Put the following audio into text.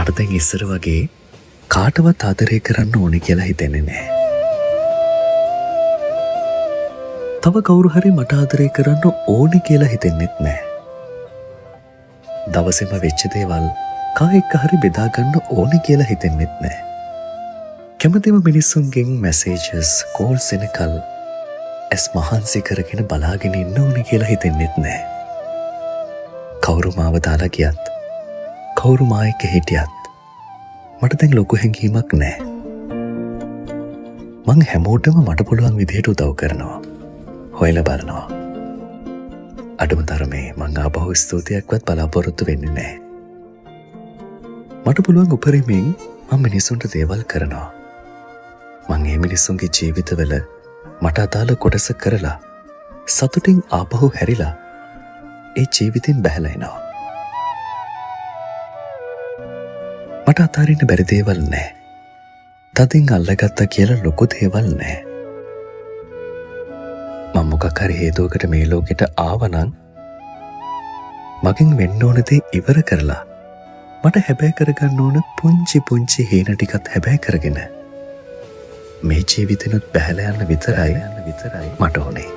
මට දැන් ඉස්සර වගේ කාටවත් ආදරය කරන්න ඕනේ කියලා හිතෙන්නේ නැහැ. තව කවුරු හරි මට ආදරය කරන්න ඕනේ කියලා හිතෙන්නෙත් නැහැ. දවසේම වෙච්ච දේවල් කා එක්ක හරි බෙදා ගන්න ඕනේ කියලා හිතෙන්නෙත් නැහැ. කැමතිම මිනිස්සුන්ගෙන් මැසේජස් කෝල්ස් එනකල් ඇස් මහන්සි කරගෙන බලාගෙන ඉන්න ඕනේ කියලා හිතෙන්නෙත් නැහැ. කවුරු මාව දාලා ගියත් කවුරු මා එක්ක හිටියත් මට දැන් ලොකු හැඟීමක් නැහැ. මං හැමෝටම මට පුළුවන් විදිහට උදව් කරනවා. හොයලා බලනවා. අඩුම තරමේ මං ආපහු ස්තුතියක්වත් බලාපොරොත්තු වෙන්නේ නැහැ. මට පුළුවන් උපරිමයෙන් මම මිනිසුන්ට දේවල් කරනවා. මං ඒ මිනිස්සුන්ගේ ජීවිතවල මට අදාළ කොටස කරලා සතුටින් ආපහු හැරිලා ඒ ජීවිතින් බැහැලා එනවා. මට අතාරින්න බැරි දේවල් නැහැ. තදින් අල්ලගත්තා කියලා ලොකු දේවල් නැහැ. මම මොකක් හරි හේතුවකට මේ ලෝකෙට ආවනම් මගෙන් වෙන්න ඕන දේ ඉවර කරලා මට හැබෑ කරගන්න ඕන පුංචි පුංචි හේන ටිකත් හැබෑ කරගෙන මේ ජීවිතෙනුත් බැහැලා යන්න විතරයි මට ඕනේ.